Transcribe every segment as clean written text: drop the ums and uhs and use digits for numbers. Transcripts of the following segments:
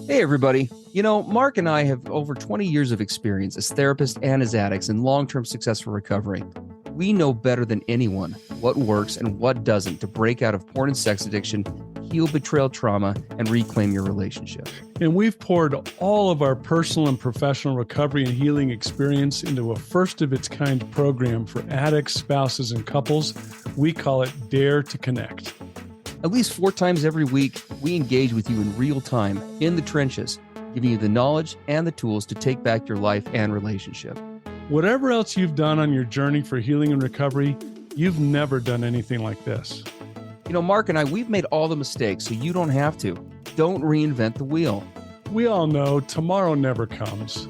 Hey, everybody. Mark and I have over 20 years of experience as therapists and as addicts in long-term successful recovery. We know better than anyone what works and what doesn't to break out of porn and sex addiction, heal betrayal trauma, and reclaim your relationship. And we've poured all of our personal and professional recovery and healing experience into a first-of-its-kind program for addicts, spouses, and couples. We call it Dare to Connect. At least 4 times every week, we engage with you in real time, in the trenches, giving you the knowledge and the tools to take back your life and relationship. Whatever else you've done on your journey for healing and recovery, you've never done anything like this. Mark and I, we've made all the mistakes, so you don't have to. Don't reinvent the wheel. We all know tomorrow never comes.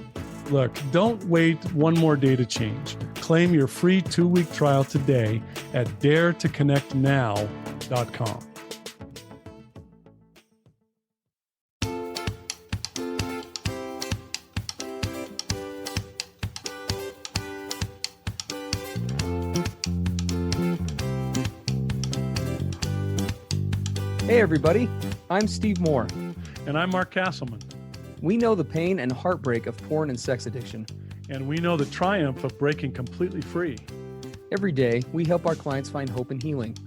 Look, don't wait one more day to change. Claim your free 2-week trial today at daretoconnectnow.com. Hey, everybody. I'm Steve Moore. And I'm Mark Castleman. We know the pain and heartbreak of porn and sex addiction. And we know the triumph of breaking completely free. Every day, we help our clients find hope and healing.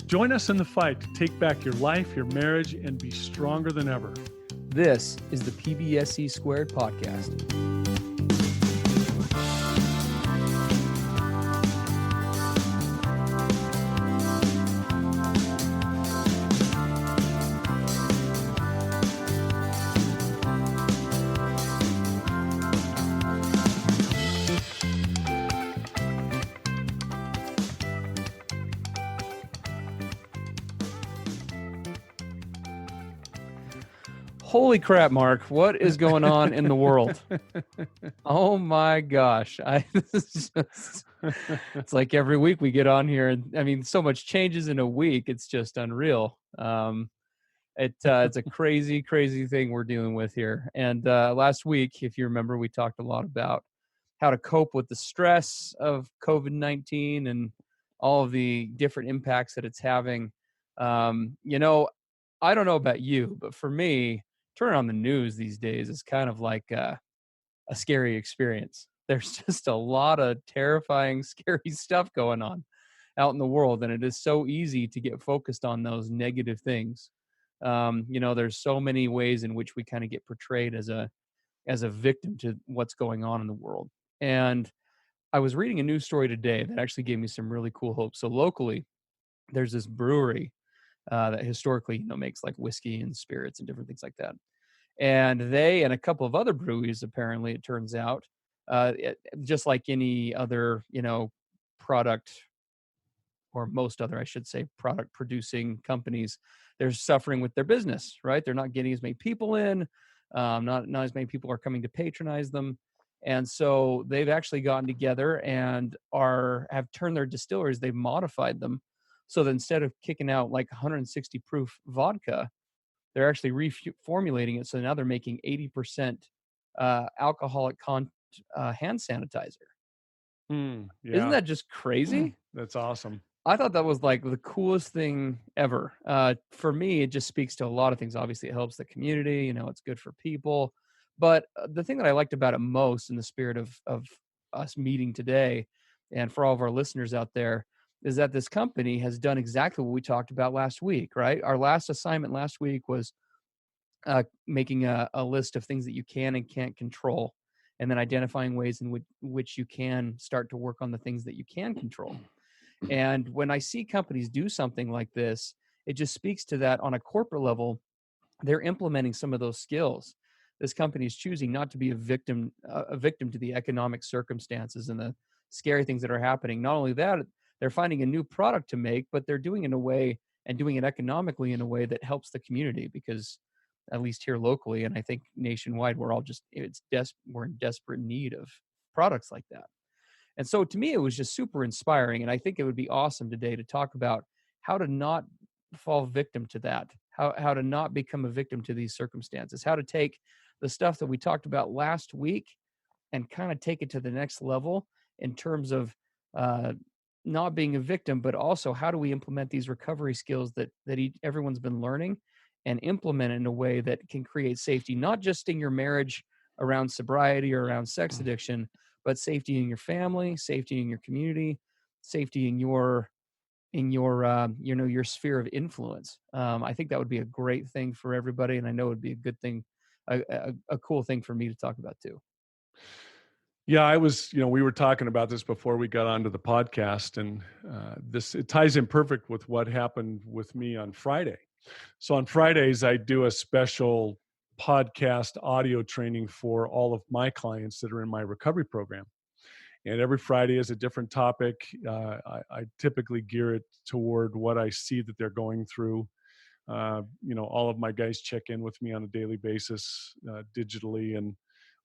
Join us in the fight to take back your life, your marriage, and be stronger than ever. This is the PBSC Squared podcast. Holy crap, Mark. What is going on in the world? Oh my gosh. It's like every week we get on here and so much changes in a week. It's just unreal. It's a crazy, crazy thing we're dealing with here. And last week, if you remember, we talked a lot about how to cope with the stress of COVID-19 and all of the different impacts that it's having. I don't know about you, but for me, turning on the news these days is kind of like a scary experience. There's just a lot of terrifying, scary stuff going on out in the world, and it is so easy to get focused on those negative things. There's so many ways in which we kind of get portrayed as a victim to what's going on in the world. And I was reading a news story today that actually gave me some really cool hope. So locally, there's this brewery that historically, makes like whiskey and spirits and different things like that. And they and a couple of other breweries, apparently, it turns out, just like any other, product, or most other, I should say, product producing companies, they're suffering with their business, right? They're not getting as many people in, not as many people are coming to patronize them. And so they've actually gotten together and have turned their distilleries, they've modified them. So that instead of kicking out like 160 proof vodka, they're actually reformulating it. So now they're making 80% alcoholic hand sanitizer. Yeah. Isn't that just crazy? That's awesome. I thought that was like the coolest thing ever. For me, it just speaks to a lot of things. Obviously, it helps the community. It's good for people. But the thing that I liked about it most, in the spirit of us meeting today, and for all of our listeners out there, is that this company has done exactly what we talked about last week, right? Our last assignment last week was making a list of things that you can and can't control, and then identifying ways in which you can start to work on the things that you can control. And when I see companies do something like this, it just speaks to that on a corporate level. They're implementing some of those skills. This company is choosing not to be a victim to the economic circumstances and the scary things that are happening. Not only that, they're finding a new product to make, but they're doing it in a way and doing it economically in a way that helps the community, because at least here locally, and I think nationwide, we're in desperate need of products like that. And so to me, it was just super inspiring. And I think it would be awesome today to talk about how to not fall victim to that, how to not become a victim to these circumstances, how to take the stuff that we talked about last week and kind of take it to the next level in terms of not being a victim, but also how do we implement these recovery skills that everyone's been learning and implement it in a way that can create safety, not just in your marriage around sobriety or around sex addiction, but safety in your family, safety in your community, safety in your your sphere of influence. I think that would be a great thing for everybody, and I know it would be a good thing, a cool thing for me to talk about too. Yeah, we were talking about this before we got onto the podcast, and it ties in perfect with what happened with me on Friday. So on Fridays, I do a special podcast audio training for all of my clients that are in my recovery program. And every Friday is a different topic. I typically gear it toward what I see that they're going through. All of my guys check in with me on a daily basis digitally, and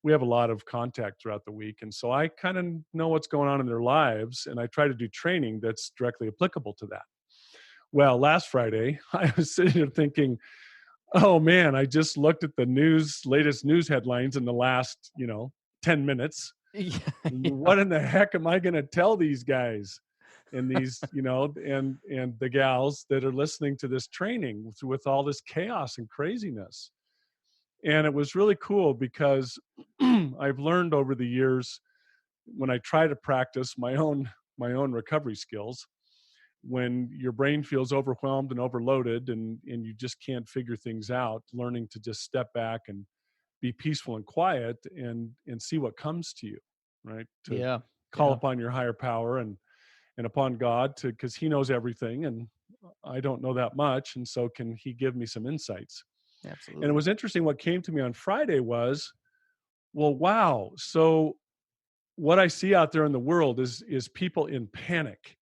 we have a lot of contact throughout the week. And so I kind of know what's going on in their lives, and I try to do training that's directly applicable to that. Well, last Friday, I was sitting there thinking, oh man, I just looked at the latest news headlines in the last, 10 minutes. Yeah, yeah. What in the heck am I going to tell these guys and these, and the gals that are listening to this training with all this chaos and craziness? And it was really cool because I've learned over the years, when I try to practice my own recovery skills, when your brain feels overwhelmed and overloaded and you just can't figure things out, learning to just step back and be peaceful and quiet and see what comes to you, right? To Yeah, call yeah, upon your higher power and upon God, because he knows everything and I don't know that much. And so can he give me some insights? And it absolutely. was interesting. What came to me on Friday was, well, wow. So what I see out there in the world is people in panic.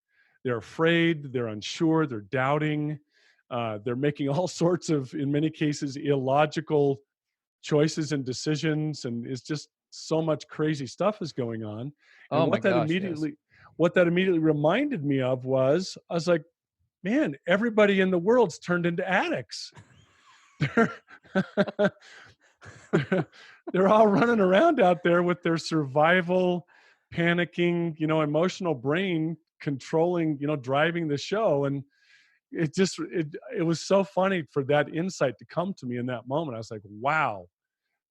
They're afraid, they're unsure, they're doubting, they're making all sorts of, in many cases, illogical choices and decisions, and it's just so much crazy stuff is going on. And Oh my gosh, yes. what that immediately reminded me of was, I was like, man, everybody in the world's turned into addicts. They're they're all running around out there with their survival, panicking, emotional brain controlling, driving the show. And it was so funny for that insight to come to me in that moment. I was like, wow,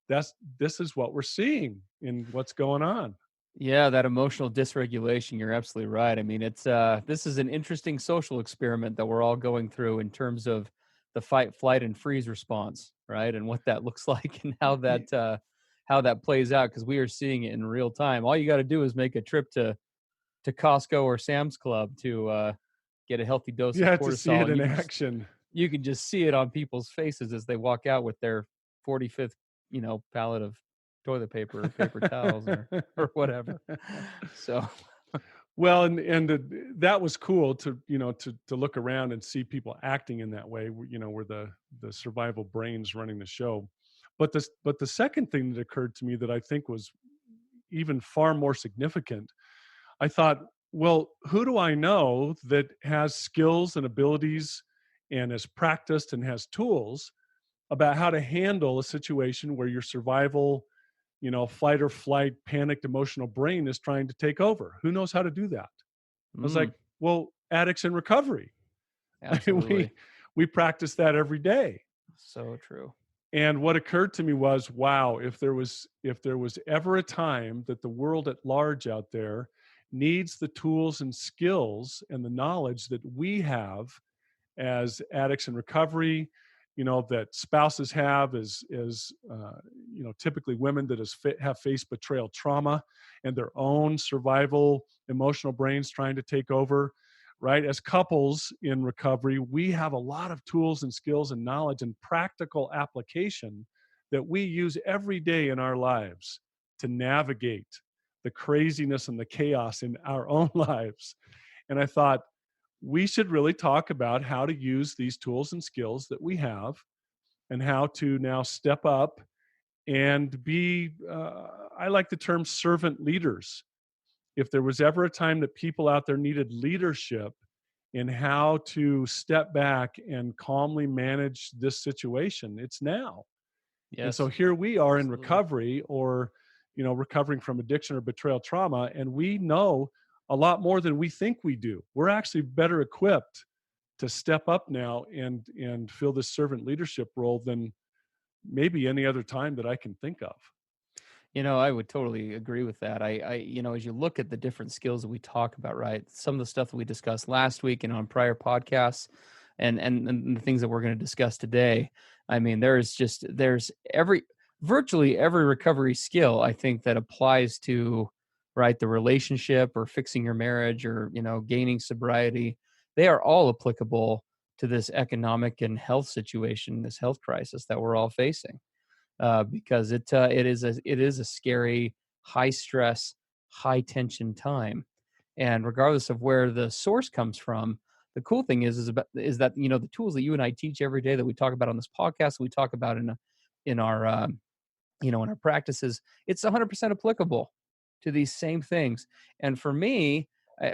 this is what we're seeing in what's going on. Yeah, that emotional dysregulation, you're absolutely right. I mean, it's this is an interesting social experiment that we're all going through in terms of the fight, flight, and freeze response, right? And what that looks like and how that plays out, because we are seeing it in real time. All you got to do is make a trip to Costco or Sam's Club to get a healthy dose You of have to see cortisol, it and in action. you can just see it on people's faces as they walk out with their 45th, pallet of toilet paper or paper towels or whatever. So, Well, that was cool to to look around and see people acting in that way. Where the survival brains running the show. But the second thing that occurred to me that I think was even far more significant, I thought, well, who do I know that has skills and abilities and is practiced and has tools about how to handle a situation where your survival, fight or flight, panicked emotional brain is trying to take over? Who knows how to do that? I was like, mm, well, addicts in recovery. I mean, absolutely. we practice that every day. So true. And what occurred to me was, wow, if there was ever a time that the world at large out there needs the tools and skills and the knowledge that we have as addicts in recovery, that spouses have, as typically women that have faced betrayal trauma and their own survival emotional brains trying to take over, right? As couples in recovery, we have a lot of tools and skills and knowledge and practical application that we use every day in our lives to navigate the craziness and the chaos in our own lives. And I thought, we should really talk about how to use these tools and skills that we have and how to now step up and be, I like the term servant leaders. If there was ever a time that people out there needed leadership in how to step back and calmly manage this situation, it's now. And so Yes, here we are in absolutely. recovery, or recovering from addiction or betrayal trauma, and we know a lot more than we think we do. We're actually better equipped to step up now and fill this servant leadership role than maybe any other time that I can think of. I would totally agree with that. As you look at the different skills that we talk about, right? Some of the stuff that we discussed last week and on prior podcasts, and the things that we're going to discuss today. I mean, there's virtually every recovery skill, I think, that applies to, right, the relationship or fixing your marriage or, gaining sobriety. They are all applicable to this economic and health situation, this health crisis that we're all facing, because it is a scary, high stress, high tension time, and regardless of where the source comes from, the cool thing is that the tools that you and I teach every day, that we talk about on this podcast, we talk about in our in our practices, it's 100% applicable to these same things. And for me,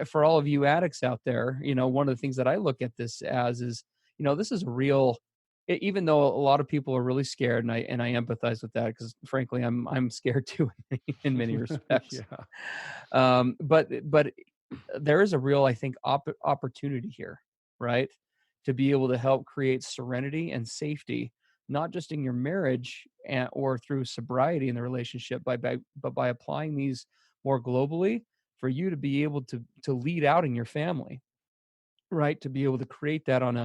for all of you addicts out there, one of the things that I look at this as is, this is a real, even though a lot of people are really scared, and I empathize with that, because frankly, I'm scared too in many respects. Yeah. But there is a real, I think, opportunity here, right, to be able to help create serenity and safety, not just in your marriage or through sobriety in the relationship, but by applying these more globally, for you to be able to lead out in your family, right? To be able to create that on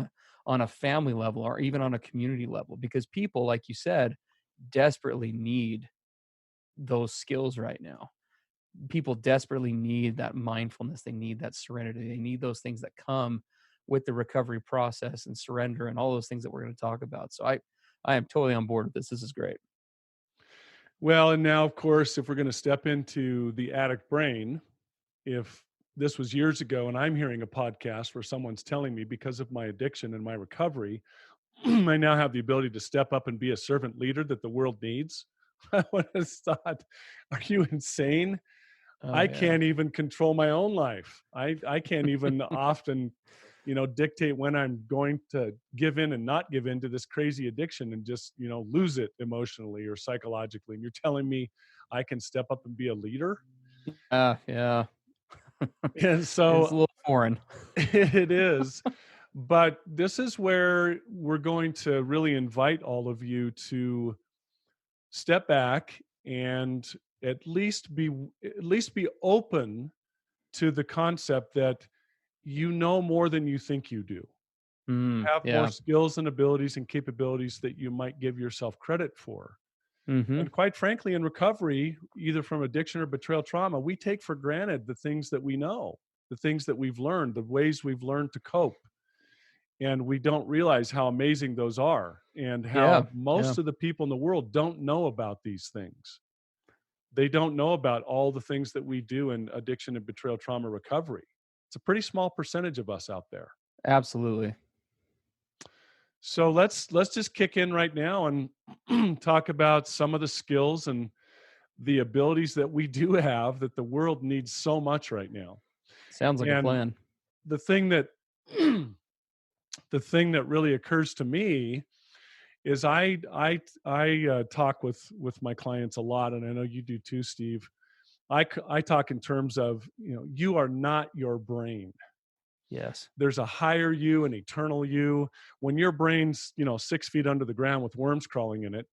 a family level or even on a community level, because people, like you said, desperately need those skills right now. People desperately need that mindfulness. They need that serenity. They need those things that come with the recovery process and surrender and all those things that we're going to talk about. So I am totally on board with this. This is great. Well, and now, of course, if we're going to step into the addict brain, if this was years ago and I'm hearing a podcast where someone's telling me, because of my addiction and my recovery, I now have the ability to step up and be a servant leader that the world needs, I would have thought, are you insane? Oh I yeah. can't even control my own life. I can't even often, dictate when I'm going to give in and not give in to this crazy addiction and just, lose it emotionally or psychologically. And you're telling me I can step up and be a leader? Yeah. And It's a so little foreign. it is. But this is where we're going to really invite all of you to step back and at least be open to the concept that you know more than you think you do. Have more Yeah. skills and abilities and capabilities that you might give yourself credit for. Mm-hmm. And quite frankly, in recovery, either from addiction or betrayal trauma, we take for granted the things that we know, the things that we've learned, the ways we've learned to cope. And we don't realize how amazing those are, and Yeah. how Yeah. most of the people in the world don't know about these things. They don't know about all the things that we do in addiction and betrayal trauma recovery. It's a pretty small percentage of us out there. Absolutely. So let's just kick in right now and talk about some of the skills and the abilities that we do have that the world needs so much right now. Sounds like a And plan. the thing that the thing that really occurs to me is I talk with my clients a lot, and I know you do too, Steve. I talk in terms of, you are not your brain. Yes. There's a higher you, an eternal you. When your brain's 6 feet under the ground with worms crawling in it,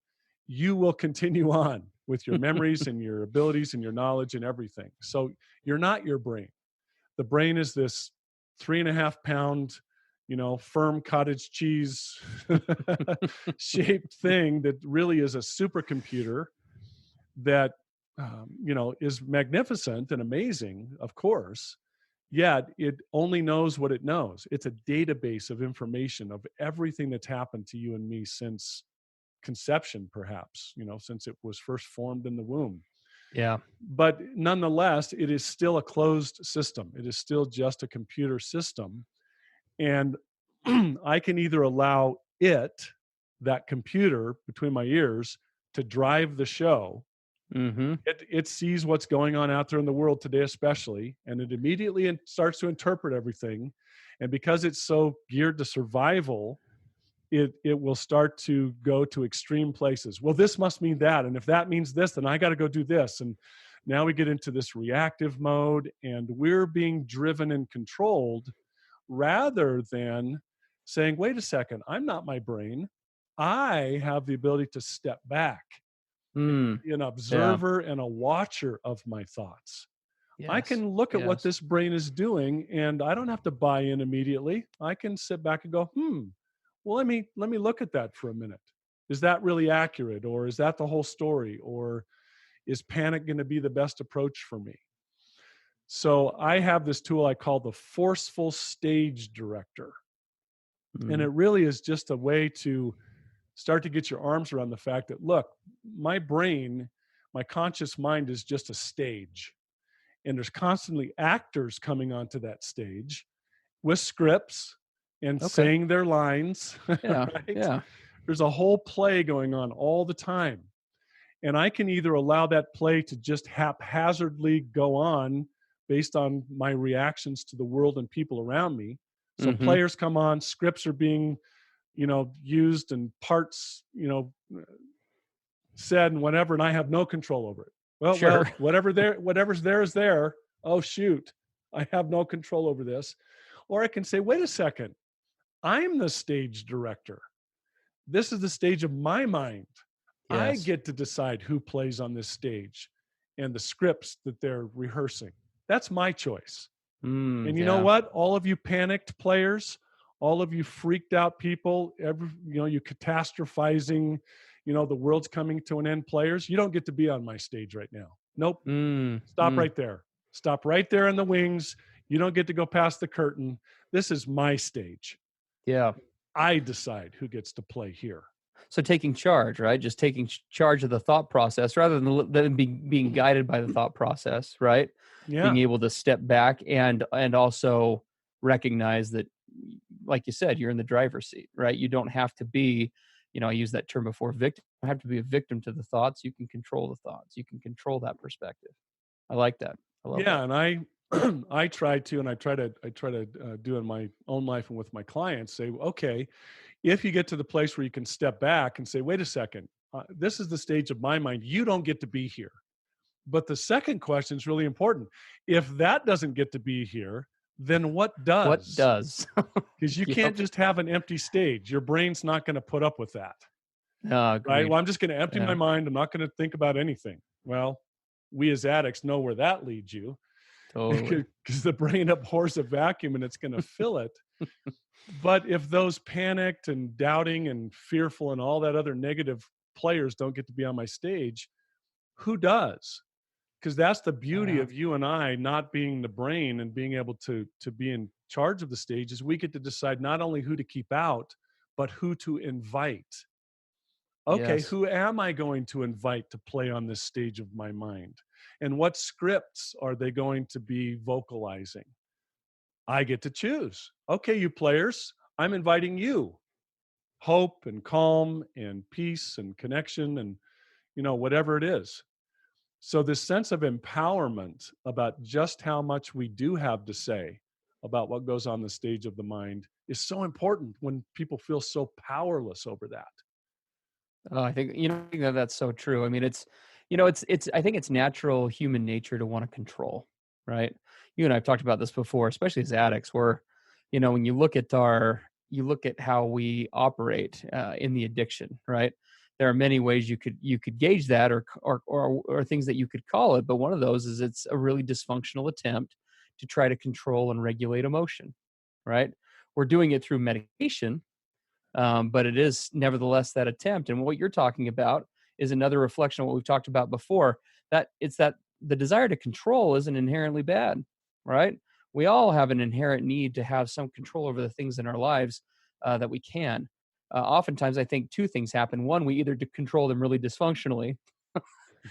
you will continue on with your memories and your abilities and your knowledge and everything. So you're not your brain. The brain is this 3.5 pound, firm cottage cheese shaped thing that really is a supercomputer that, is magnificent and amazing, of course. Yet it only knows what it knows. It's a database of information of everything that's happened to you and me since conception, perhaps, since it was first formed in the womb. Yeah. But nonetheless, it is still a closed system. It is still just a computer system. And I can either allow that computer between my ears, to drive the show. Mm-hmm. It sees what's going on out there in the world today, especially, and it immediately starts to interpret everything. And because it's so geared to survival, it will start to go to extreme places. Well, this must mean that, and if that means this, then I got to go do this. And now we get into this reactive mode, and we're being driven and controlled rather than saying, wait a second, I'm not my brain. I have the ability to step back and Mm. be an Yeah. observer and a watcher of my thoughts. I Yes. can look at what Yes. this brain is doing, and I don't have to buy in immediately. I can sit back and go, well, let me look at that for a minute. Is that really accurate? Or is that the whole story? Or is panic going to be the best approach for me? So I have this tool I call the Forceful Stage Director. And it Mm. really is just a way to start to get your arms around the fact that, look, my brain, my conscious mind is just a stage. And there's constantly actors coming onto that stage with scripts and Okay. saying their lines, Yeah. right? Yeah. There's a whole play going on all the time. And I can either allow that play to just haphazardly go on based on my reactions to the world and people around me. So Mm-hmm. players come on, scripts are being, used and parts, said and whatever, and I have no control over it. Sure. Whatever's there is there. Oh shoot, I have no control over this. Or I can say, wait a second, I'm the stage director. This is the stage of my mind. I Yes. get to decide who plays on this stage and the scripts that they're rehearsing. That's my choice. Mm. And you know Yeah. what? All of you panicked players, all of you freaked out people, you catastrophizing, the world's coming to an end players, you don't get to be on my stage right now. Nope. Mm. Stop Mm. right there. Stop right there in the wings. You don't get to go past the curtain. This is my stage. Yeah. I decide who gets to play here. So taking charge, right? Just taking charge of the thought process rather than being guided by the thought process, right? Being Yeah. able to step back and also recognize that, like you said, you're in the driver's seat, right? You don't have to be, I used that term before, victim. You don't have to be a victim to the thoughts. You can control the thoughts. You can control that perspective. I like that. I love that. Yeah, and I I try to, and I try to do in my own life and with my clients. Say, okay, if you get to the place where you can step back and say, wait a second, this is the stage of my mind. You don't get to be here. But the second question is really important. If that doesn't get to be here, then what What does? does? Because you can't Yep. just have an empty stage. Your brain's not going to put up with that, right? Agreed. Well, I'm just going to empty my Yeah. mind. I'm not going to think about anything. Well, we as addicts know where that leads you Totally. because the brain abhors a vacuum and it's going to fill it. But if those panicked and doubting and fearful and all that other negative players don't get to be on my stage, who does? Because that's the beauty Yeah. of you and I not being the brain and being able to be in charge of the stage is we get to decide not only who to keep out, but who to invite. Okay, Yes. who am I going to invite to play on this stage of my mind? And what scripts are they going to be vocalizing? I get to choose. Okay, you players, I'm inviting you. Hope and calm and peace and connection and whatever it is. So this sense of empowerment about just how much we do have to say about what goes on the stage of the mind is so important when people feel so powerless over that. Oh, I think I think that that's so true. I mean, it's I think it's natural human nature to want to control, right? You and I have talked about this before, especially as addicts, where when you look at how we operate in the addiction, right? There are many ways you could gauge that, or things that you could call it, but one of those is it's a really dysfunctional attempt to try to control and regulate emotion, right? We're doing it through medication, but it is nevertheless that attempt. And what you're talking about is another reflection of what we've talked about before. That it's that the desire to control isn't inherently bad, right? We all have an inherent need to have some control over the things in our lives that we can. Oftentimes, I think two things happen. One, we either control them really dysfunctionally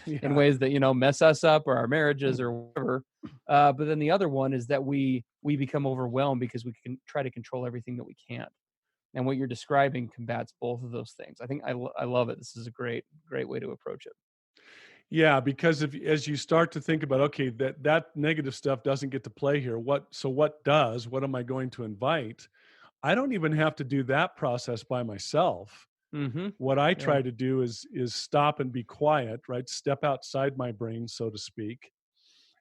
in Yeah. ways that mess us up or our marriages or whatever. But then the other one is that we become overwhelmed because we can try to control everything that we can't. And what you're describing combats both of those things. I think I love it. This is a great way to approach it. Yeah, because if as you start to think about, okay, that negative stuff doesn't get to play here. What does? What am I going to invite? I don't even have to do that process by myself. Mm-hmm. What I Yeah. try to do is stop and be quiet, right? Step outside my brain, so to speak,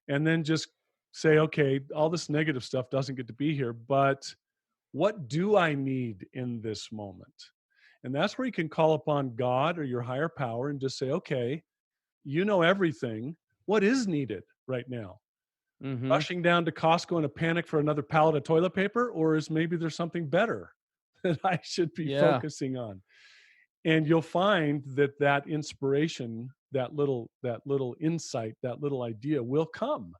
and then just say, okay, all this negative stuff doesn't get to be here, but What do I need in this moment? And that's where you can call upon God or your higher power and just say, okay, you know everything. What is needed right now? Mm-hmm. Rushing down to Costco in a panic for another pallet of toilet paper? Or is maybe there's something better that I should be Yeah, focusing on? And you'll find that that inspiration, that little insight, that little idea will come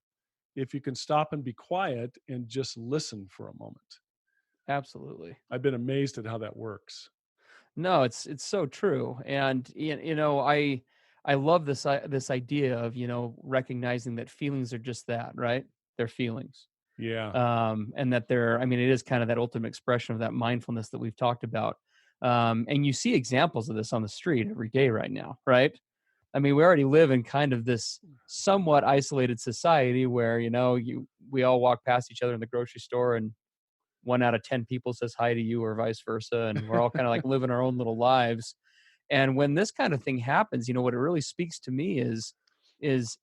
if you can stop and be quiet and just listen for a moment. absolutely. I've been amazed at how that works. No, it's so true, and I love this idea of recognizing that feelings are just that, right? They're feelings, Yeah. and that they're. I mean, it is kind of that ultimate expression of that mindfulness that we've talked about, and you see examples of this on the street every day right now, right? I mean, we already live in kind of this somewhat isolated society where we all walk past each other in the grocery store and 1 out of 10 people says hi to you or vice versa. And we're all kind of like living our own little lives. And when this kind of thing happens, what it really speaks to me is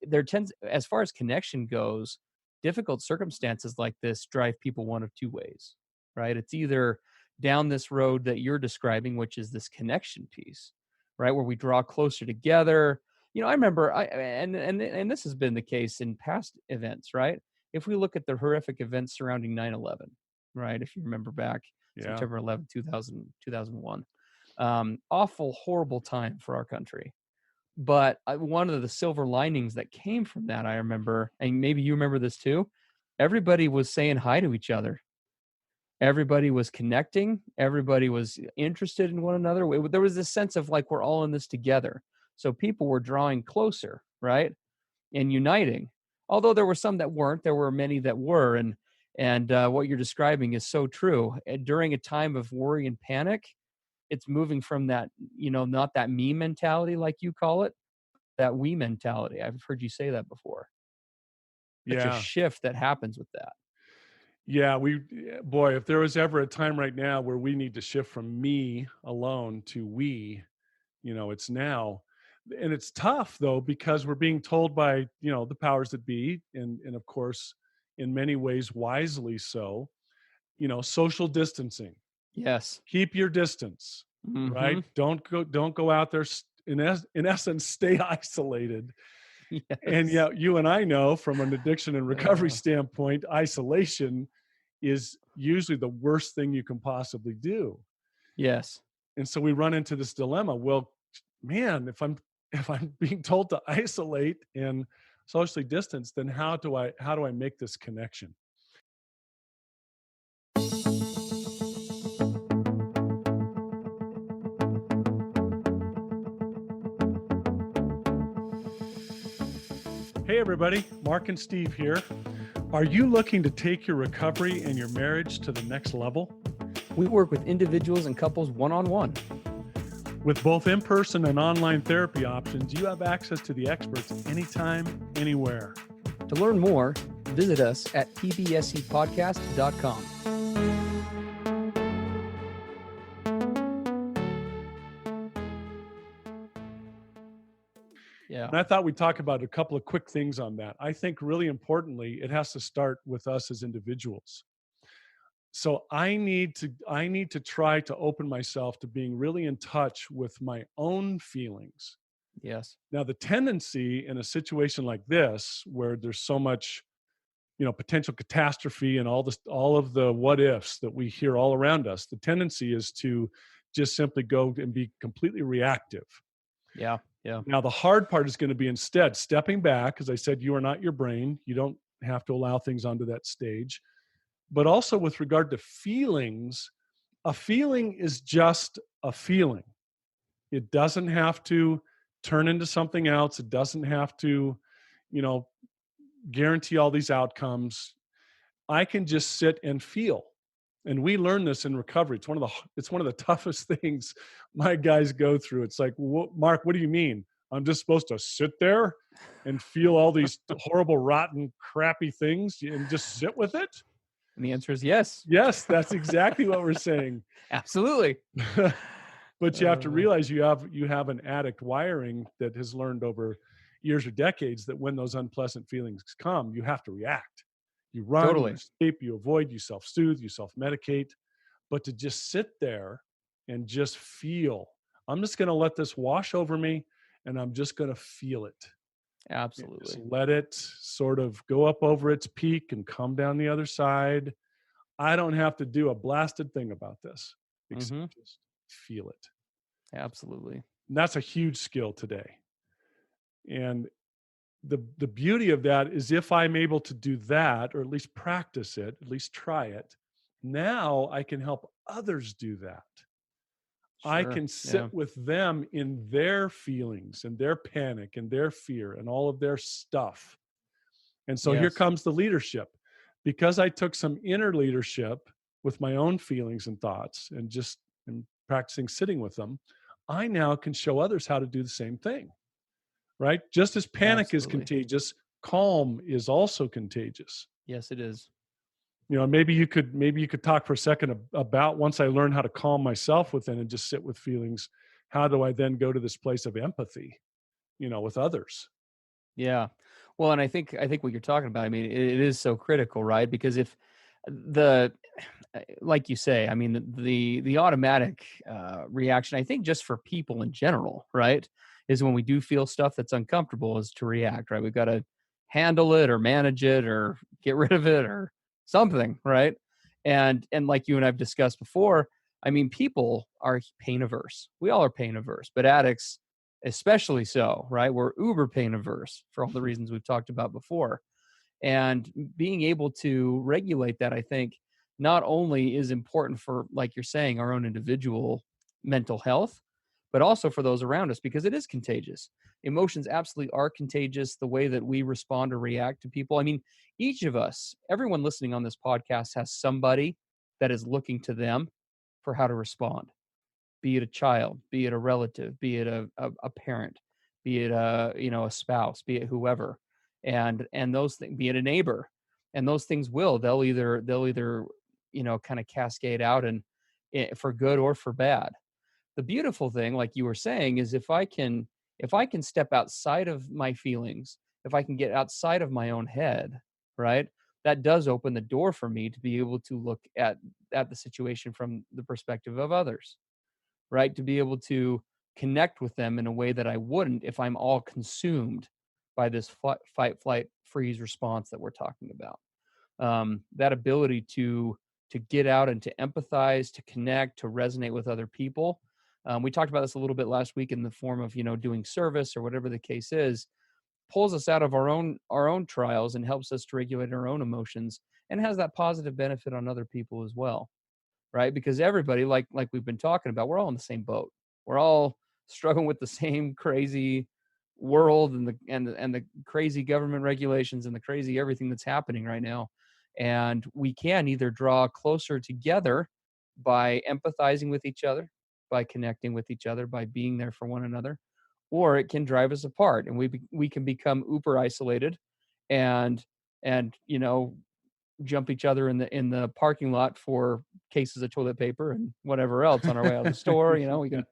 there tends, as far as connection goes, difficult circumstances like this drive people one of two ways, right? It's either down this road that you're describing, which is this connection piece, right? Where we draw closer together. I remember and this has been the case in past events, right? If we look at the horrific events surrounding 9/11, right? If you remember back Yeah. September 11th, 2001. Awful, horrible time for our country. But one of the silver linings that came from that, I remember, and maybe you remember this too, everybody was saying hi to each other. Everybody was connecting. Everybody was interested in one another. There was this sense of like, we're all in this together. So people were drawing closer, right? And uniting. Although there were some that weren't, there were many that were, and what you're describing is so true. And during a time of worry and panic, it's moving from that, not that me mentality like you call it, that we mentality. I've heard you say that before. Such a Yeah. shift that happens with that. Yeah, boy, if there was ever a time right now where we need to shift from me alone to we, it's now. And it's tough though, because we're being told by, the powers that be, and of course, in many ways wisely so, social distancing. Yes. Keep your distance, right? Hmm. Don't go out there in essence, stay isolated. And Yes. yet you and I know from an addiction and recovery Uh, standpoint, isolation is usually the worst thing you can possibly do. yes. And so we run into this dilemma. Well, man, if I'm being told to isolate and socially distance, then how do I make this connection? Hey everybody, Mark and Steve here. Are you looking to take your recovery and your marriage to the next level? We work with individuals and couples one on one. With both in-person and online therapy options, you have access to the experts anytime, anywhere. To learn more, visit us at pbscpodcast.com. Yeah. And I thought we'd talk about a couple of quick things on that. I think really importantly, it has to start with us as individuals. So I need to try to open myself to being really in touch with my own feelings. Yes. Now, the tendency in a situation like this, where there's so much, potential catastrophe and all of the what ifs that we hear all around us, the tendency is to just simply go and be completely reactive. Yeah. Yeah. Now, the hard part is going to be instead stepping back. As I said, you are not your brain. You don't have to allow things onto that stage. But also with regard to feelings, a feeling is just a feeling. It doesn't have to turn into something else. It doesn't have to, you know, guarantee all these outcomes. I can just sit and feel. And we learn this in recovery. It's one of the toughest things my guys go through. It's like, Mark, what do you mean? I'm just supposed to sit there and feel all these horrible, rotten, crappy things and just sit with it? And the answer is yes. Yes, that's exactly what we're saying. Absolutely. But you have to Uh, realize you have an addict wiring that has learned over years or decades that when those unpleasant feelings come, you have to react. You run, you totally. escape, you avoid, you self-soothe, you self-medicate. but to just sit there and just feel. I'm just going to let this wash over me, and I'm just going to feel it. And just Absolutely. let it sort of go up over its peak and come down the other side. I don't have to do a blasted thing about this except Mm-hmm. just feel it. Absolutely. And that's a huge skill today. And the beauty of that is if I'm able to do that, or at least practice it, at least try it, now I can help others do that. I Sure. can Yeah. sit with them in their feelings and their panic and their fear and all of their stuff. And so here Yes. comes the leadership. Because I took some inner leadership with my own feelings and thoughts and just and practicing sitting with them, I now can show others how to do the same thing, right? Just as panic is Absolutely. contagious, calm is also contagious. Yes, it is. Maybe you could talk for a second about, once I learn how to calm myself within and just sit with feelings, how do I then go to this place of empathy, with others? Yeah. Well, and I think what you're talking about, I mean, it is so critical, right? Because if the like you say, I mean, the automatic reaction, I think, just for people in general, right, is when we do feel stuff that's uncomfortable, is to react, right? We've got to handle it or manage it or get rid of it or something, right? And like you and I've discussed before, I mean, people are pain averse. We all are pain averse, but addicts especially so, right? We're uber pain averse for all the reasons we've talked about before. And being able to regulate that, I think, not only is important for, like you're saying, our own individual mental health, but also for those around us, because it is contagious. Emotions absolutely are contagious. The way that we respond or react to people, I mean, each of us, everyone listening on this podcast, has somebody that is looking to them for how to respond, be it a child, be it a relative, be it a parent, be it a spouse, be it whoever, and those things, be it a neighbor, and those things they'll either kind of cascade out and for good or for bad. The beautiful thing, like you were saying, is if I can step outside of my feelings, if I can get outside of my own head, right, that does open the door for me to be able to look at the situation from the perspective of others, right? To be able to connect with them in a way that I wouldn't if I'm all consumed by this fight, flight, freeze response that we're talking about. That ability to get out and to empathize, to connect, to resonate with other people. We talked about this a little bit last week in the form of doing service or whatever the case is. Pulls us out of our own trials and helps us to regulate our own emotions, and has that positive benefit on other people as well, right? Because everybody, like we've been talking about, we're all in the same boat. We're all struggling with the same crazy world and the crazy government regulations and the crazy everything that's happening right now. And we can either draw closer together by empathizing with each other, by connecting with each other, by being there for one another, or it can drive us apart, and we can become uber isolated and jump each other in the parking lot for cases of toilet paper and whatever else on our way out of the store. We can,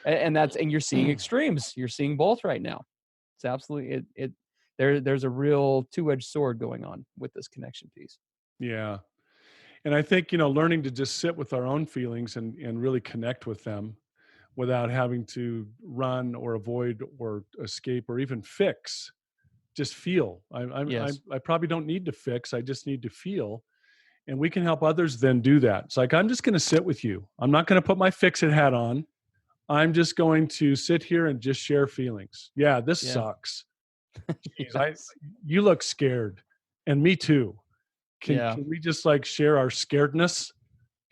and you're seeing extremes. You're seeing both right now. It's absolutely there's a real two-edged sword going on with this connection piece. Yeah. And I think, learning to just sit with our own feelings and really connect with them without having to run or avoid or escape or even fix, just feel. Yes. I probably don't need to fix. I just need to feel. And we can help others then do that. It's like, I'm just going to sit with you. I'm not going to put my fix it hat on. I'm just going to sit here and just share feelings. Yeah, this Yeah. sucks. Geez, Yes. you look scared, and me too. Can Yeah. can we just like share our scaredness,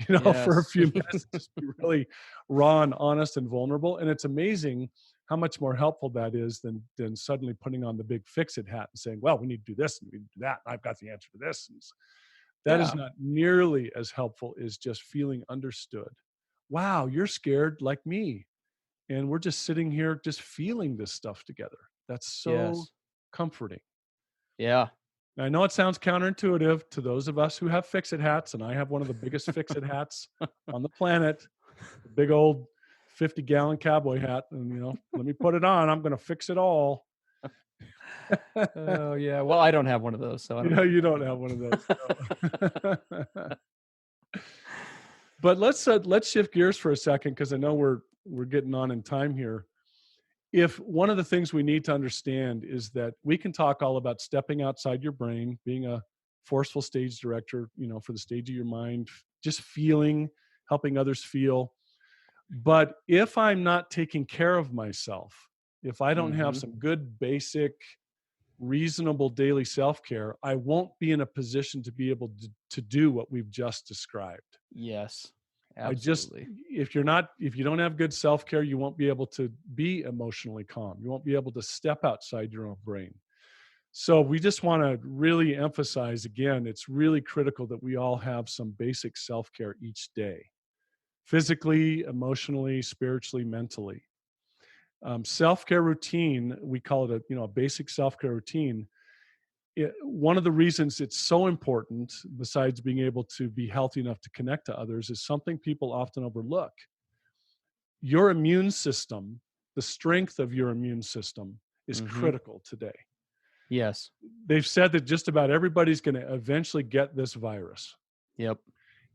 for a Yes. few minutes, just be really raw and honest and vulnerable? And it's amazing how much more helpful that is than suddenly putting on the big fix it hat and saying, well, we need to do this and we need to do that. And I've got the answer to this. And that is Yeah. not nearly as helpful as just feeling understood. Wow, you're scared like me. And we're just sitting here just feeling this stuff together. That's so Yes. comforting. Yeah. I know it sounds counterintuitive to those of us who have fix-it hats, and I have one of the biggest fix-it hats on the planet, the big old 50-gallon cowboy hat. And, let me put it on. I'm going to fix it all. Oh yeah. Well, I don't have one of those, so I don't You don't have one of those. No. But let's shift gears for a second, because I know we're getting on in time here. If one of the things we need to understand is that we can talk all about stepping outside your brain, being a forceful stage director, for the stage of your mind, just feeling, helping others feel. But if I'm not taking care of myself, if I don't have Hmm. some good, basic, reasonable daily self-care, I won't be in a position to be able to do what we've just described. Yes, I just, absolutely. if you don't have good self-care, you won't be able to be emotionally calm. You won't be able to step outside your own brain. So we just want to really emphasize again, it's really critical that we all have some basic self-care each day, physically, emotionally, spiritually, mentally. Self-care routine, we call it a basic self-care routine. One of the reasons it's so important, besides being able to be healthy enough to connect to others, is something people often overlook. Your immune system, the strength of your immune system, is Hmm. critical today. Yes. They've said that just about everybody's going to eventually get this virus. Yep.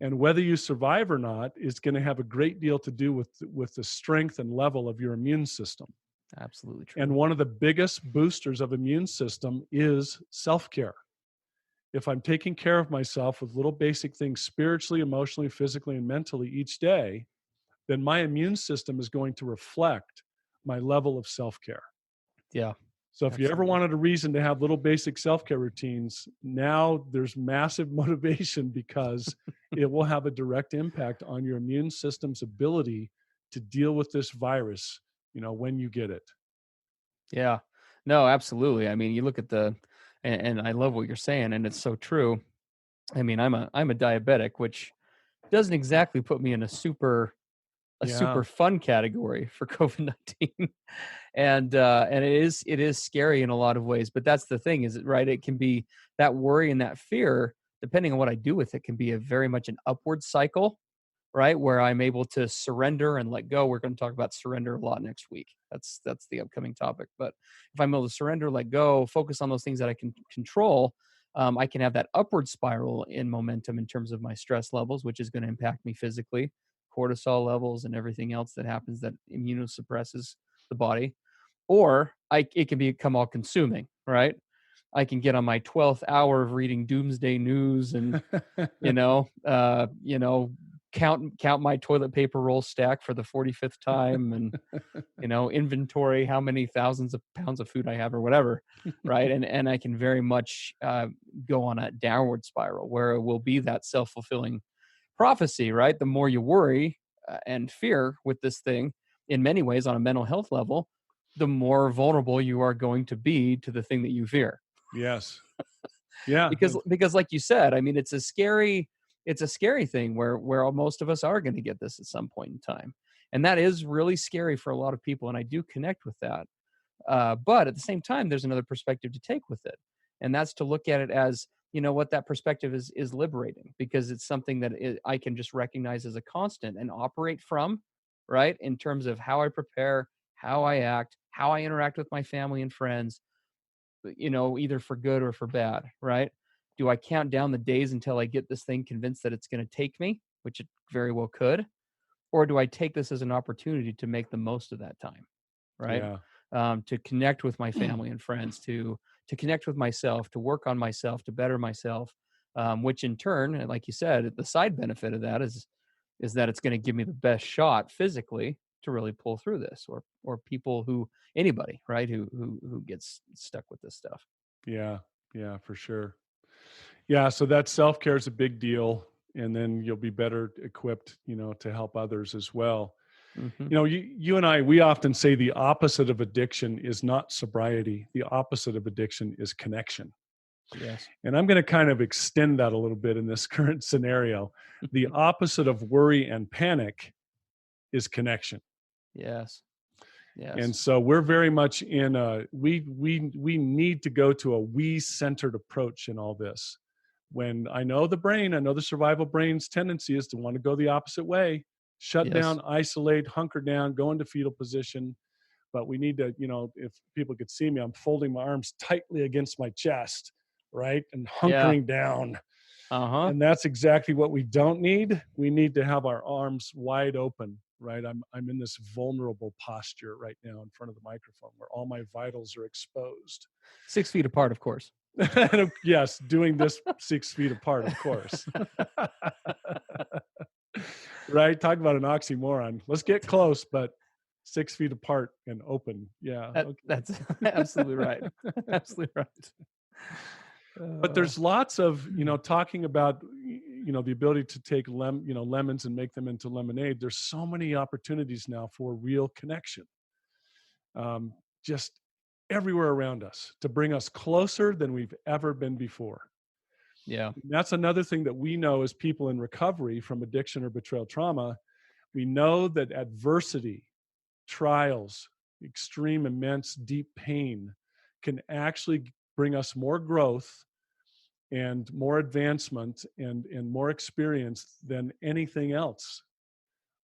And whether you survive or not is going to have a great deal to do with the strength and level of your immune system. Absolutely And true. one of the biggest boosters of immune system is self-care. If I'm taking care of myself with little basic things spiritually, emotionally, physically, and mentally each day, then my immune system is going to reflect my level of self-care. Yeah, So if you ever absolutely. wanted a reason to have little basic self-care routines, now there's massive motivation, because it will have a direct impact on your immune system's ability to deal with this virus, when you get it. Yeah. No, absolutely. I mean, you look at and I love what you're saying, and it's so true. I mean, I'm a diabetic, which doesn't exactly put me in a Yeah. super fun category for COVID-19. And it is scary in a lot of ways, but that's the thing, is it right? It can be that worry and that fear, depending on what I do with it, can be a very much an upward cycle, right? Where I'm able to surrender and let go. We're going to talk about surrender a lot next week. That's the upcoming topic. But if I'm able to surrender, let go, focus on those things that I can control, I can have that upward spiral in momentum in terms of my stress levels, which is going to impact me physically, cortisol levels, and everything else that happens that immunosuppresses the body. Or it can become all consuming, right? I can get on my 12th hour of reading doomsday news and you know, uh, you know, count my toilet paper roll stack for the 45th time, and inventory how many thousands of pounds of food I have or whatever, right? And I can very much go on a downward spiral where it will be that self-fulfilling prophecy, right? The more you worry and fear with this thing, in many ways, on a mental health level, the more vulnerable you are going to be to the thing that you fear. Yes. Yeah. Because like you said, I mean, it's a scary thing where most of us are going to get this at some point in time, and that is really scary for a lot of people, and I do connect with that. But at the same time, there's another perspective to take with it, and that's to look at it as, what that perspective is liberating, because it's something that I can just recognize as a constant and operate from, right? In terms of how I prepare, how I act, how I interact with my family and friends, either for good or for bad, right? Do I count down the days until I get this thing convinced that it's going to take me, which it very well could? Or do I take this as an opportunity to make the most of that time, right? Yeah. To connect with my family and friends, to connect with myself, to work on myself, to better myself, which in turn, and like you said, the side benefit of that is that it's going to give me the best shot physically to really pull through this, or people anybody, right, who gets stuck with this stuff. Yeah. Yeah, for sure. Yeah. So that self-care is a big deal. And then you'll be better equipped, to help others as well. Hmm. You and I, we often say the opposite of addiction is not sobriety. The opposite of addiction is connection. Yes. And I'm going to kind of extend that a little bit in this current scenario. The opposite of worry and panic is connection. Yes. And Yes. so we're very much in we need to go to a we centered approach in all this. When I know the survival brain's tendency is to want to go the opposite way, shut Yes. down, isolate, hunker down, go into fetal position. But we need to, if people could see me, I'm folding my arms tightly against my chest, right? And Yeah. hunkering down. Uh-huh. And that's exactly what we don't need. We need to have our arms wide open, right? I'm in this vulnerable posture right now in front of the microphone where all my vitals are exposed. 6 feet apart, of course. Yes, doing this 6 feet apart, of course. Right? Talk about an oxymoron. Let's get close, but 6 feet apart and open. Yeah. That's absolutely right. Absolutely right. But Uh, there's lots of, talking about, the ability to take lemons and make them into lemonade. There's so many opportunities now for real connection, um, just everywhere around us to bring us closer than we've ever been before. yeah. And that's another thing that we know as people in recovery from addiction or betrayal trauma. We know that adversity, trials, extreme, immense, deep pain can actually bring us more growth and more advancement and more experience than anything else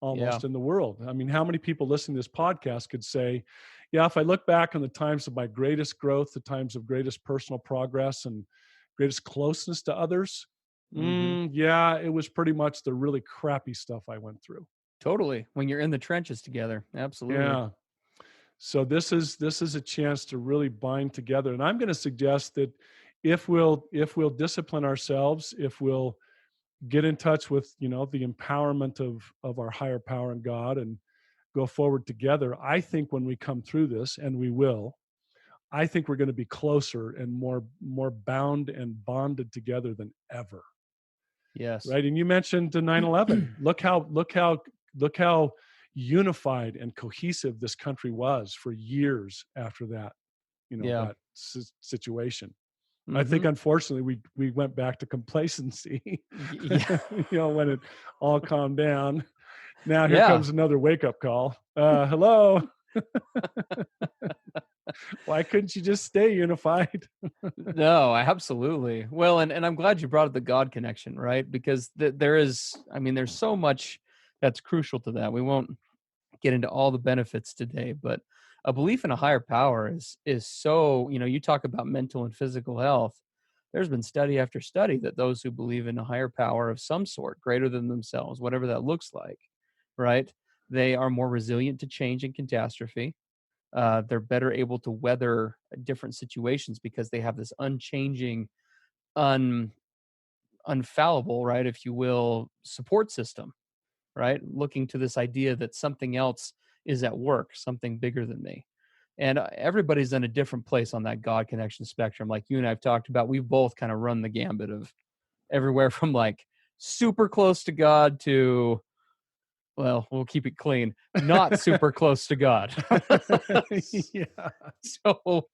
Yeah. almost in the world. I mean, how many people listening to this podcast could say, yeah, if I look back on the times of my greatest growth, the times of greatest personal progress and greatest closeness to others, Mhm. yeah, it was pretty much the really crappy stuff I went through. Totally. When you're in the trenches together. Absolutely. Yeah. So this is a chance to really bind together. And I'm going to suggest that if we'll discipline ourselves, if we'll get in touch with the empowerment of our higher power and God and go forward together, I think when we come through this, and we will, I think we're going to be closer and more bound and bonded together than ever. Yes. Right? And you mentioned the 9/11. Look how unified and cohesive this country was for years after that, Yeah. that situation. I think Mhm. unfortunately we went back to complacency, Yeah. when it all calmed down. Now here Yeah. comes another wake up call. Hello, why couldn't you just stay unified? No, absolutely. Well, and I'm glad you brought up the God connection, right? Because there is, I mean, there's so much that's crucial to that. We won't get into all the benefits today, but a belief in a higher power is so, you talk about mental and physical health. There's been study after study that those who believe in a higher power of some sort, greater than themselves, whatever that looks like, right? They are more resilient to change and catastrophe. They're better able to weather different situations because they have this unchanging, un unfallible, right, if you will, support system, right? Looking to this idea that something else is at work, something bigger than me. And everybody's in a different place on that God connection spectrum. Like you and I've talked about, we've both kind of run the gambit of everywhere from like super close to God to, well, we'll keep it clean, not super close to God. Yeah. So,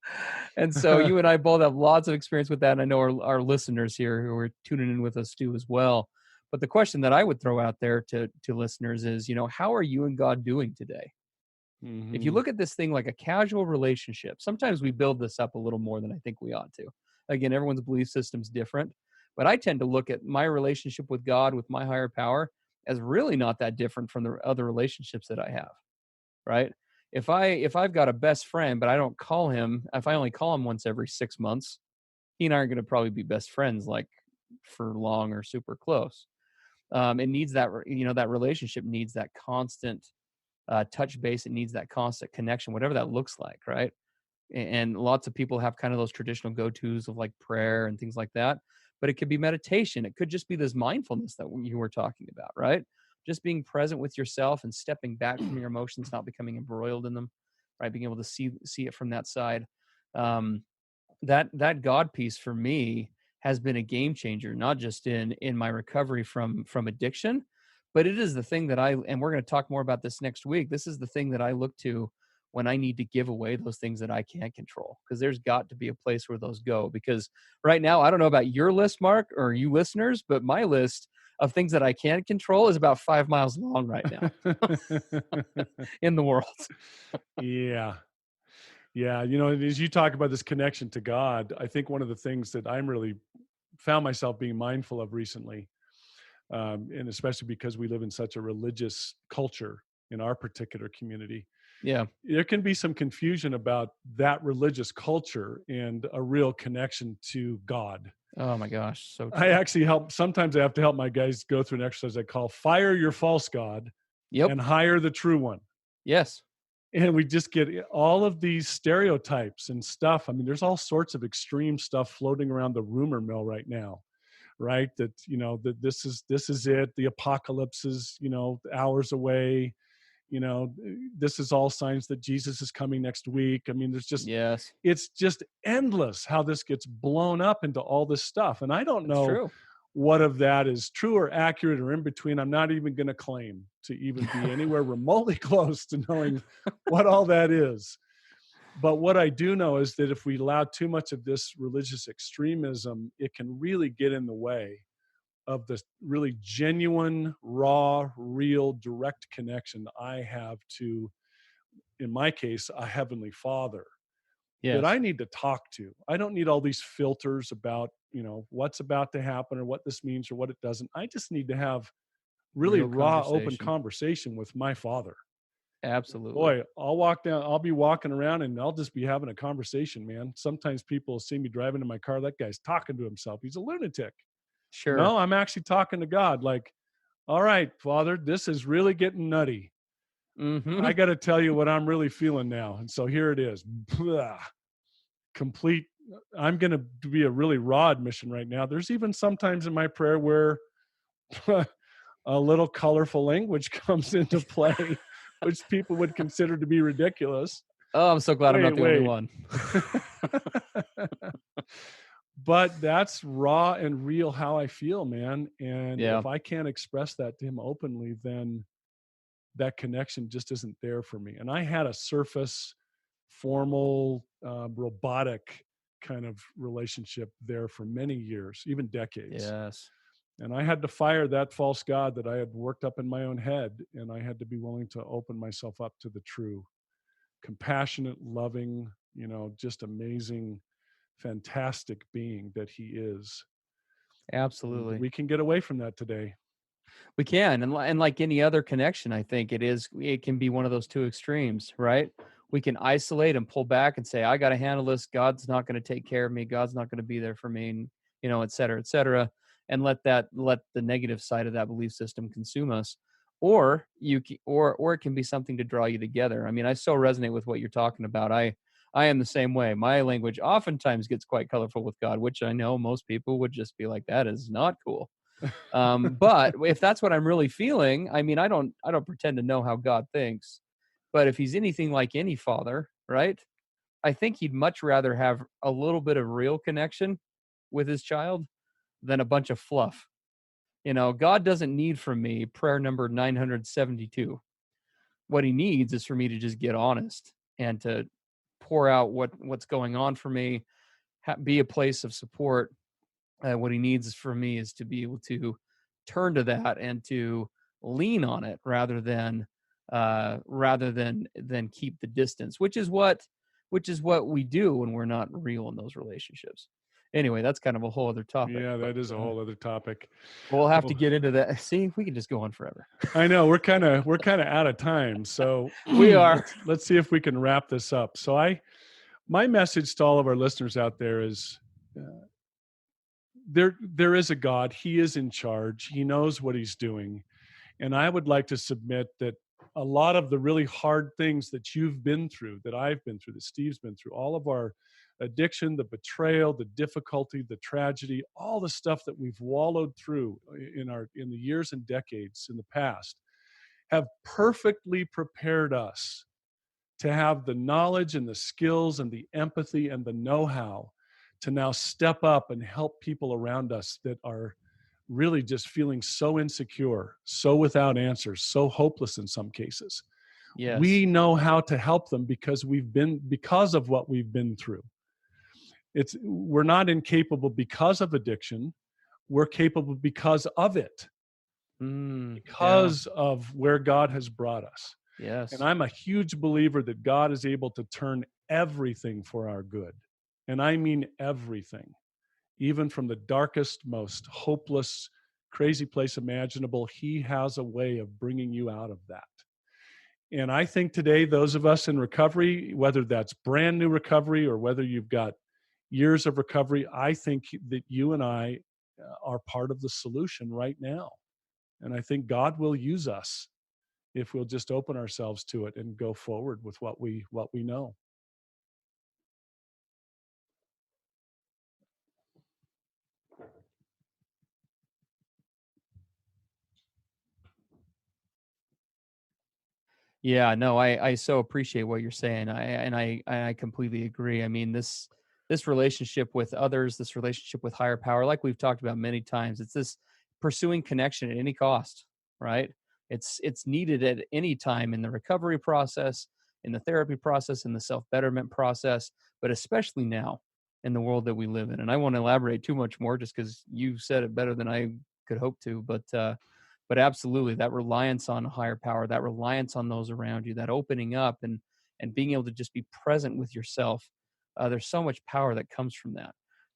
and so you and I both have lots of experience with that. And I know our listeners here who are tuning in with us do as well. But the question that I would throw out there to listeners is, how are you and God doing today? If you Hmm. look at this thing like a casual relationship, sometimes we build this up a little more than I think we ought to. Again, everyone's belief system's different, but I tend to look at my relationship with God, with my higher power, as really not that different from the other relationships that I have, right? If I've got a best friend, but I don't call him, if I only call him once every 6 months, he and I are going to probably be best friends like for long or super close. It needs that, that relationship needs that constant touch base. It needs that constant connection, whatever that looks like, right? And lots of people have kind of those traditional go-tos of like prayer and things like that. But it could be meditation. It could just be this mindfulness that you were talking about, right? Just being present with yourself and stepping back from your emotions, not becoming embroiled in them, right? Being able to see it from that side. Um, that God piece for me has been a game changer, not just in my recovery from addiction, but it is the thing that and we're going to talk more about this next week. This is the thing that I look to when I need to give away those things that I can't control, because there's got to be a place where those go. Because right now, I don't know about your list, Mark, or you listeners, but my list of things that I can't control is about 5 miles long right now in the world. Yeah. Yeah. As you talk about this connection to God, I think one of the things that I'm really found myself being mindful of recently, and especially because we live in such a religious culture in our particular community, Yeah. there can be some confusion about that religious culture and a real connection to God. Oh my gosh, so I true. actually sometimes I have to help my guys go through an exercise I call fire your false God Yep. and hire the true one. Yes. And we just get all of these stereotypes and stuff. I mean, there's all sorts of extreme stuff floating around the rumor mill right now, right? That, that this is it. The apocalypse is, hours away. This is all signs that Jesus is coming next week. I mean, Yes. it's just endless how this gets blown up into all this stuff. And I don't That's know true. what of that is true or accurate or in between. I'm not even going to claim to even be anywhere remotely close to knowing what all that is. But what I do know is that if we allow too much of this religious extremism, it can really get in the way of the really genuine, raw, real, direct connection I have to, in my case, a heavenly Father that I Yes. need to talk to. I don't need all these filters about, what's about to happen or what this means or what it doesn't. I just need to have really Real raw, open conversation. conversation with my Father. Absolutely. Boy, I'll be walking around and I'll just be having a conversation, man. Sometimes people will see me driving in my car. That guy's talking to himself. He's a lunatic. Sure. No, I'm actually talking to God. Like, all right, Father, this is really getting nutty. Mm-hmm. I got to tell you what I'm really feeling now. And so here it is. Blah. Complete. I'm going to be a really raw admission right now. There's even sometimes in my prayer where a little colorful language comes into play, which people would consider to be ridiculous. Oh, I'm so glad I'm not the only Wait. one. But that's raw and real how I feel, man. And Yeah. if I can't express that to him openly, then that connection just isn't there for me. And I had a surface, formal, robotic kind of relationship there for many years, even decades. Yes. And I had to fire that false God that I had worked up in my own head. And I had to be willing to open myself up to the true, compassionate, loving, just amazing, fantastic being that he is. And Absolutely. we can get away from that today. We can, and like any other connection, I think it can be one of those two extremes, right? We can isolate and pull back and say, I got to handle this. God's not going to take care of me. God's not going to be there for me, and et cetera, et cetera, and let the negative side of that belief system consume us. Or or it can be something to draw you together. I mean, I so resonate with what you're talking about. I am the same way. My language oftentimes gets quite colorful with God, which I know most people would just be like, that is not cool. But if that's what I'm really feeling, I mean, I don't pretend to know how God thinks, but if he's anything like any father, right? I think he'd much rather have a little bit of real connection with his child than a bunch of fluff. God doesn't need from me prayer number 972. What he needs is for me to just get honest and to pour out what's going on for me, be a place of support. What he needs for me is to be able to turn to that and to lean on it rather than keep the distance, which is what we do when we're not real in those relationships. Anyway, that's kind of a whole other topic, Yeah, but that is a whole other topic. we'll have to Oh, get into that. See, we can just go on forever. I know we're kind of out of time. So We are. let's see if we can wrap this up. So my message to all of our listeners out there is there is a God. He is in charge. He knows what he's doing. And I would like to submit that a lot of the really hard things that you've been through, that I've been through, that Steve's been through, all of our addiction, the betrayal, the difficulty, the tragedy, all the stuff that we've wallowed through in the years and decades in the past have perfectly prepared us to have the knowledge and the skills and the empathy and the know-how to now step up and help people around us that are really just feeling so insecure, so without answers, so hopeless in some cases. Yes. We know how to help them because of what we've been through. We're not incapable because of addiction. We're capable because of it, Yeah. because of where God has brought us. And Yes. I'm a huge believer that God is able to turn everything for our good. And I mean everything, even from the darkest, most hopeless, crazy place imaginable. He has a way of bringing you out of that. And I think today, those of us in recovery, whether that's brand new recovery or whether you've got years of recovery, I think that you and I are part of the solution right now. And I think God will use us if we'll just open ourselves to it and go forward with what we know. Yeah, no, I so appreciate what you're saying. I completely agree. I mean, this relationship with others, this relationship with higher power, like we've talked about many times, it's this pursuing connection at any cost, right? It's needed at any time in the recovery process, in the therapy process, in the self-betterment process, but especially now in the world that we live in. And I won't elaborate too much more just because you said it better than I could hope to, but absolutely that reliance on a higher power, that reliance on those around you, that opening up and being able to just be present with yourself, there's so much power that comes from that,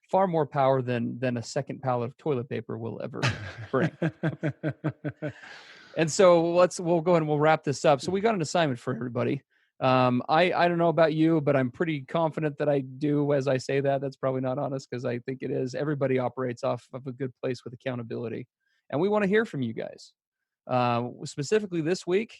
far more power than a second pallet of toilet paper will ever bring. And so we'll go ahead and we'll wrap this up. So we got an assignment for everybody. I don't know about you, but I'm pretty confident that I do. As I say that, that's probably not honest because I think it is. Everybody operates off of a good place with accountability, and we want to hear from you guys. Specifically this week,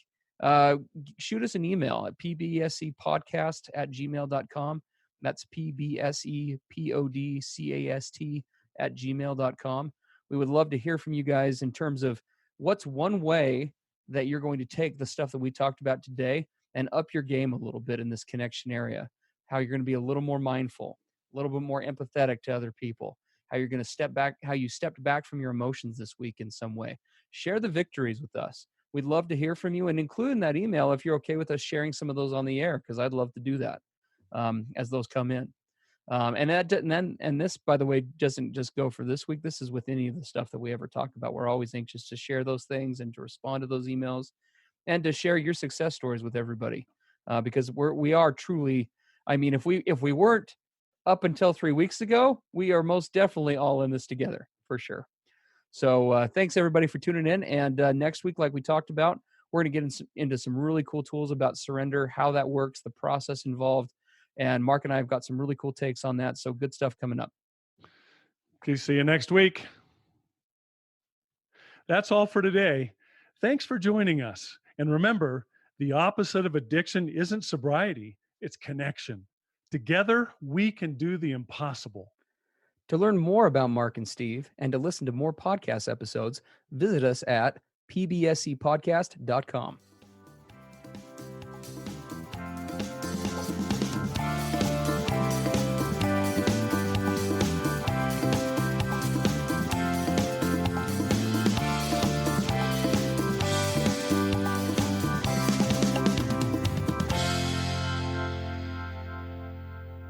shoot us an email at pbsepodcast@gmail.com. That's pbsepodcast@gmail.com. We would love to hear from you guys in terms of what's one way that you're going to take the stuff that we talked about today and up your game a little bit in this connection area. How you're going to be a little more mindful, a little bit more empathetic to other people, how you're going to step back, how you stepped back from your emotions this week in some way. Share the victories with us. We'd love to hear from you, and include in that email if you're okay with us sharing some of those on the air, because I'd love to do that as those come in. And this, by the way, doesn't just go for this week. This is with any of the stuff that we ever talk about. We're always anxious to share those things and to respond to those emails and to share your success stories with everybody, because we are truly. I mean, if we weren't up until 3 weeks ago, we are most definitely all in this together for sure. So thanks everybody for tuning in. And next week, like we talked about, we're going to get into some really cool tools about surrender, how that works, the process involved. And Mark and I have got some really cool takes on that. So good stuff coming up. Okay, see you next week. That's all for today. Thanks for joining us. And remember, the opposite of addiction isn't sobriety, it's connection. Together, we can do the impossible. To learn more about Mark and Steve and to listen to more podcast episodes, visit us at pbsepodcast.com.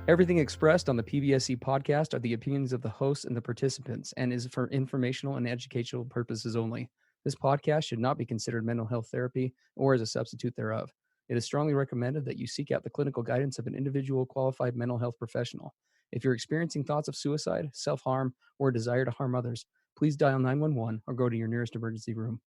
Everything expressed on the PBSE podcast are the opinions of the hosts and the participants and is for informational and educational purposes only. This podcast should not be considered mental health therapy or as a substitute thereof. It is strongly recommended that you seek out the clinical guidance of an individual qualified mental health professional. If you're experiencing thoughts of suicide, self-harm, or a desire to harm others, please dial 911 or go to your nearest emergency room.